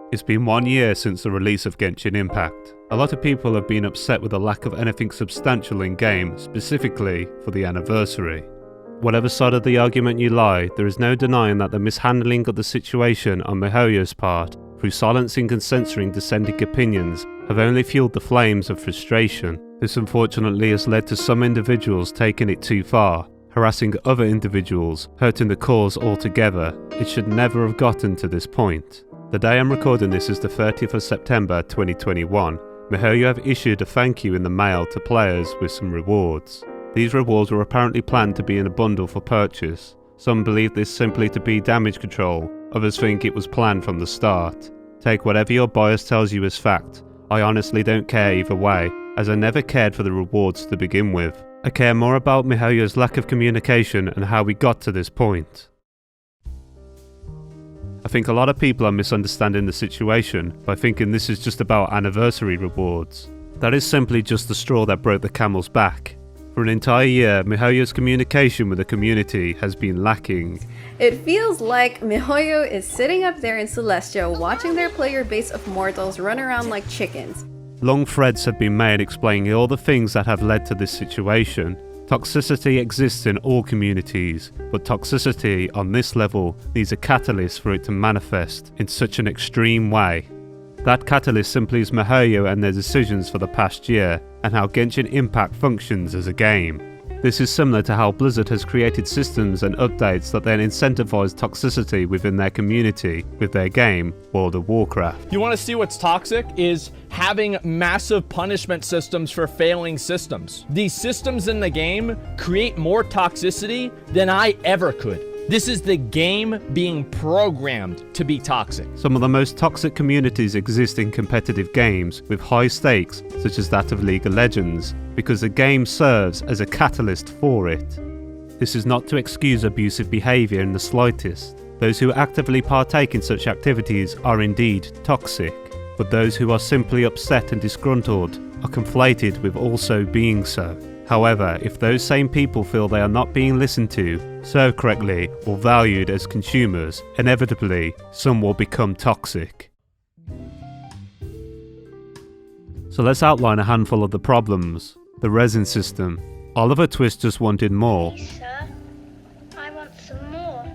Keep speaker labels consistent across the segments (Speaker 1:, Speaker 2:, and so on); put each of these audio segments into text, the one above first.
Speaker 1: It's been 1 year since the release of Genshin Impact. A lot of people have been upset with the lack of anything substantial in game, specifically for the anniversary. Whatever side of the argument you lie, there is no denying that the mishandling of the situation on MiHoYo's part, through silencing and censoring dissenting opinions, have only fueled the flames of frustration. This unfortunately has led to some individuals taking it too far, harassing other individuals, hurting the cause altogether. It should never have gotten to this point. The day I'm recording this is the 30th of September 2021. MiHoYo have issued a thank you in the mail to players with some rewards. These rewards were apparently planned to be in a bundle for purchase. Some believe this simply to be damage control, others think it was planned from the start. Take whatever your bias tells you as fact. I honestly don't care either way, as I never cared for the rewards to begin with. I care more about MiHoYo's lack of communication and how we got to this point. I think a lot of people are misunderstanding the situation by thinking this is just about anniversary rewards. That is simply just the straw that broke the camel's back. For an entire year, MiHoYo's communication with the community has been lacking.
Speaker 2: It feels like MiHoYo is sitting up there in Celestia watching their player base of mortals run around like chickens.
Speaker 1: Long threads have been made explaining all the things that have led to this situation. Toxicity exists in all communities, but toxicity on this level needs a catalyst for it to manifest in such an extreme way. That catalyst simply is MiHoYo and their decisions for the past year, and how Genshin Impact functions as a game. This is similar to how Blizzard has created systems and updates that then incentivize toxicity within their community with their game, World of Warcraft.
Speaker 3: You want to see what's toxic? Is having massive punishment systems for failing systems. These systems in the game create more toxicity than I ever could. This is the game being programmed to be toxic.
Speaker 1: Some of the most toxic communities exist in competitive games with high stakes, such as that of League of Legends, because the game serves as a catalyst for it. This is not to excuse abusive behaviour in the slightest. Those who actively partake in such activities are indeed toxic, but those who are simply upset and disgruntled are conflated with also being so. However, if those same people feel they are not being listened to, served correctly, or valued as consumers, inevitably, some will become toxic. So let's outline a handful of the problems. The resin system. Oliver Twist just wanted more.
Speaker 4: Please, sir, I want some more.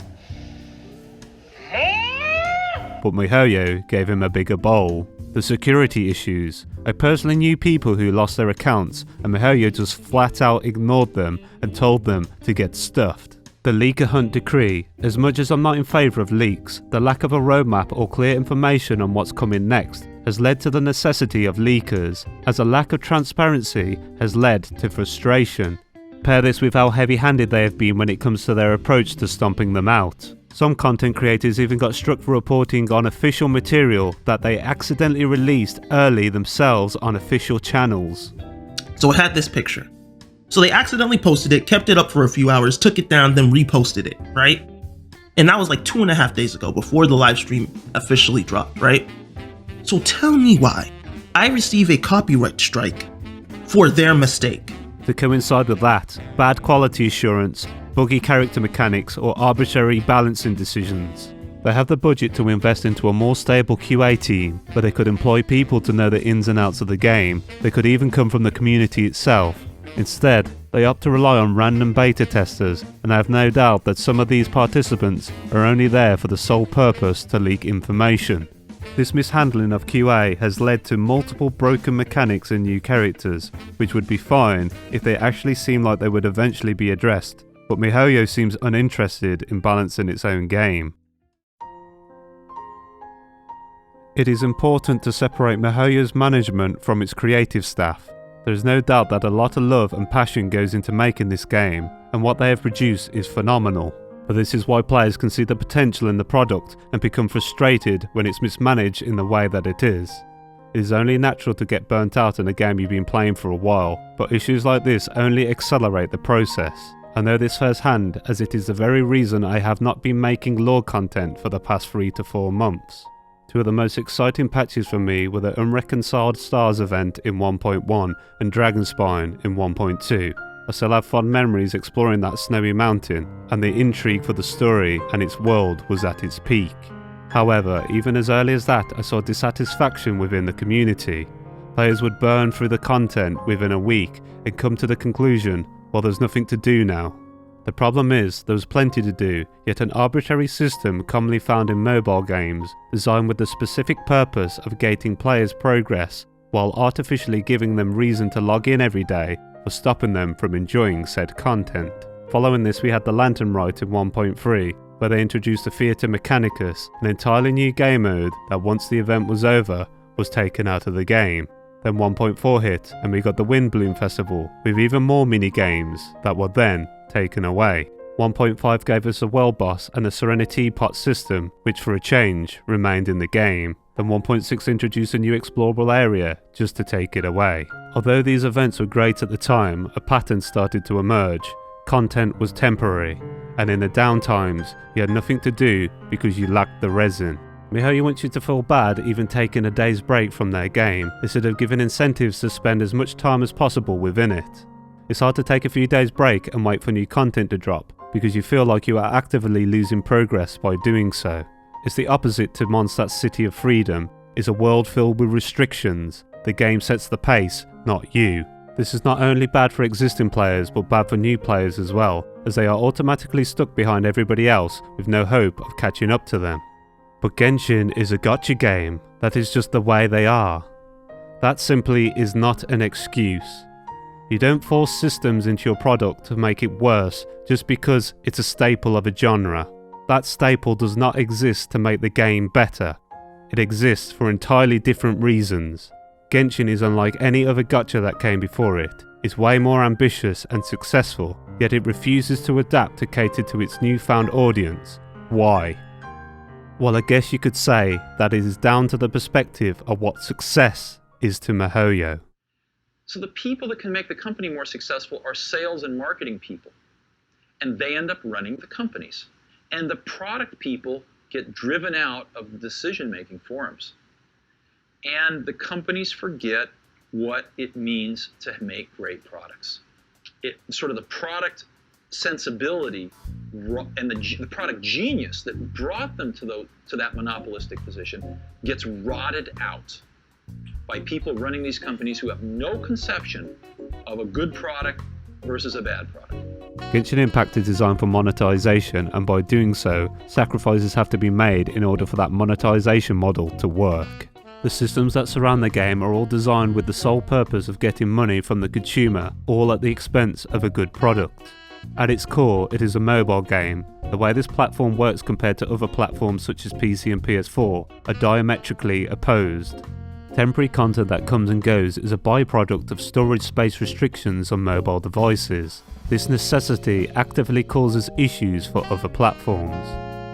Speaker 1: But MiHoYo gave him a bigger bowl. The security issues. I personally knew people who lost their accounts, and MiHoYo just flat out ignored them and told them to get stuffed. The leaker hunt decree. As much as I'm not in favour of leaks, the lack of a roadmap or clear information on what's coming next has led to the necessity of leakers, as a lack of transparency has led to frustration. Pair this with how heavy-handed they have been when it comes to their approach to stomping them out. Some content creators even got struck for reporting on official material that they accidentally released early themselves on official channels.
Speaker 5: So it had this picture. So they accidentally posted it, kept it up for a few hours, took it down, then reposted it, right? And that was like 2.5 days ago, before the live stream officially dropped, right? So tell me why I receive a copyright strike for their mistake.
Speaker 1: To coincide with that, bad quality assurance, buggy character mechanics, or arbitrary balancing decisions. They have the budget to invest into a more stable QA team, where they could employ people to know the ins and outs of the game. They could even come from the community itself. Instead, they opt to rely on random beta testers, and I have no doubt that some of these participants are only there for the sole purpose to leak information. This mishandling of QA has led to multiple broken mechanics and new characters, which would be fine if they actually seem like they would eventually be addressed, but MiHoYo seems uninterested in balancing its own game. It is important to separate MiHoYo's management from its creative staff. There is no doubt that a lot of love and passion goes into making this game, and what they have produced is phenomenal. But this is why players can see the potential in the product and become frustrated when it's mismanaged in the way that it is. It is only natural to get burnt out in a game you've been playing for a while, but issues like this only accelerate the process. I know this firsthand, as it is the very reason I have not been making lore content for the past 3 to 4 months. Two of the most exciting patches for me were the Unreconciled Stars event in 1.1 and Dragonspine in 1.2. I still have fond memories exploring that snowy mountain, and the intrigue for the story and its world was at its peak. However, even as early as that, I saw dissatisfaction within the community. Players would burn through the content within a week and come to the conclusion, well, there's nothing to do now. The problem is, there was plenty to do, yet an arbitrary system commonly found in mobile games, designed with the specific purpose of gating players' progress, while artificially giving them reason to log in every day, was stopping them from enjoying said content. Following this, we had the Lantern Rite in 1.3, where they introduced the Theatre Mechanicus, an entirely new game mode that once the event was over, was taken out of the game. Then 1.4 hit, and we got the Windbloom Festival, with even more mini-games that were then taken away. 1.5 gave us a world boss and a Serenity Pot system, which for a change, remained in the game. Then 1.6 introduced a new explorable area, just to take it away. Although these events were great at the time, a pattern started to emerge. Content was temporary, and in the downtimes, you had nothing to do because you lacked the resin. MiHoYo wants you to feel bad even taking a day's break from their game, instead of giving incentives to spend as much time as possible within it. It's hard to take a few days break and wait for new content to drop, because you feel like you are actively losing progress by doing so. It's the opposite to Mondstadt's City of Freedom. It's a world filled with restrictions. The game sets the pace, not you. This is not only bad for existing players, but bad for new players as well, as they are automatically stuck behind everybody else with no hope of catching up to them. But Genshin is a gacha game. That is just the way they are. That simply is not an excuse. You don't force systems into your product to make it worse just because it's a staple of a genre. That staple does not exist to make the game better. It exists for entirely different reasons. Genshin is unlike any other gacha that came before it. It's way more ambitious and successful, yet it refuses to adapt to cater to its newfound audience. Why? Well, I guess you could say that it is down to the perspective of what success is to MiHoYo.
Speaker 6: So the people that can make the company more successful are sales and marketing people. And they end up running the companies. And the product people get driven out of the decision-making forums. And the companies forget what it means to make great products. It sort of the product sensibility and the product genius that brought them to that monopolistic position gets rotted out by people running these companies who have no conception of a good product versus a bad product.
Speaker 1: Genshin Impact is designed for monetization, and by doing so, sacrifices have to be made in order for that monetization model to work. The systems that surround the game are all designed with the sole purpose of getting money from the consumer, all at the expense of a good product. At its core, it is a mobile game. The way this platform works compared to other platforms such as PC and PS4 are diametrically opposed. Temporary content that comes and goes is a byproduct of storage space restrictions on mobile devices. This necessity actively causes issues for other platforms.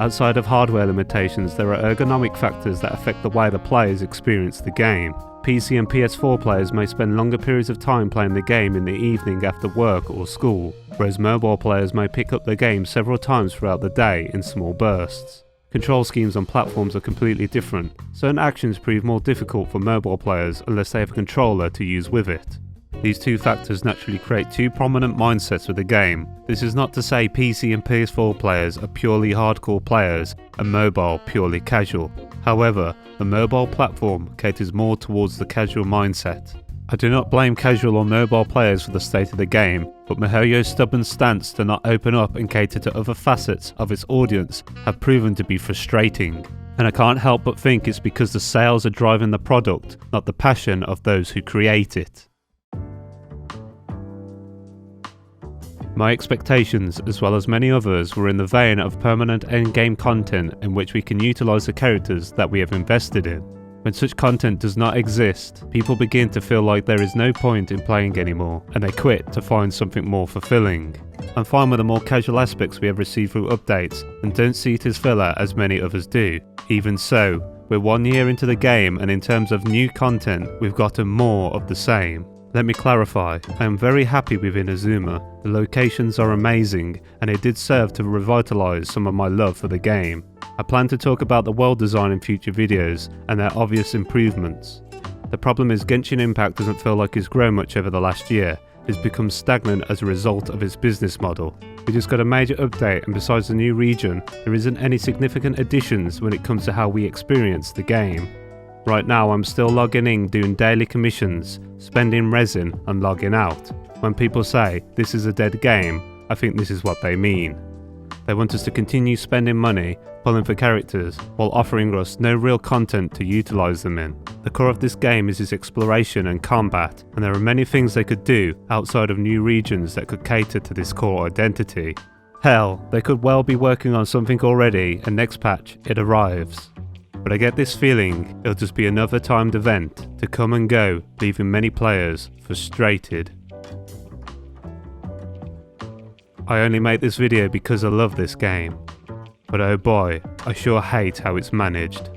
Speaker 1: Outside of hardware limitations, there are ergonomic factors that affect the way the players experience the game. PC and PS4 players may spend longer periods of time playing the game in the evening after work or school, whereas mobile players may pick up the game several times throughout the day in small bursts. Control schemes on platforms are completely different. Certain actions prove more difficult for mobile players unless they have a controller to use with it. These two factors naturally create two prominent mindsets with the game. This is not to say PC and PS4 players are purely hardcore players and mobile purely casual. However, the mobile platform caters more towards the casual mindset. I do not blame casual or mobile players for the state of the game, but MiHoYo's stubborn stance to not open up and cater to other facets of its audience have proven to be frustrating. And I can't help but think it's because the sales are driving the product, not the passion of those who create it. My expectations, as well as many others, were in the vein of permanent endgame content in which we can utilise the characters that we have invested in. When such content does not exist, people begin to feel like there is no point in playing anymore, and they quit to find something more fulfilling. I'm fine with the more casual aspects we have received through updates, and don't see it as filler as many others do. Even so, we're 1 year into the game, and in terms of new content, we've gotten more of the same. Let me clarify, I am very happy with Inazuma. The locations are amazing, and it did serve to revitalise some of my love for the game. I plan to talk about the world design in future videos, and their obvious improvements. The problem is Genshin Impact doesn't feel like it's grown much over the last year, has become stagnant as a result of its business model. We just got a major update, and besides the new region, there isn't any significant additions when it comes to how we experience the game. Right now I'm still logging in, doing daily commissions, spending resin and logging out. When people say this is a dead game, I think this is what they mean. They want us to continue spending money, pulling for characters, while offering us no real content to utilise them in. The core of this game is its exploration and combat, and there are many things they could do outside of new regions that could cater to this core identity. Hell, they could well be working on something already, and next patch it arrives. But I get this feeling it'll just be another timed event to come and go, leaving many players frustrated. I only make this video because I love this game, but oh boy, I sure hate how it's managed.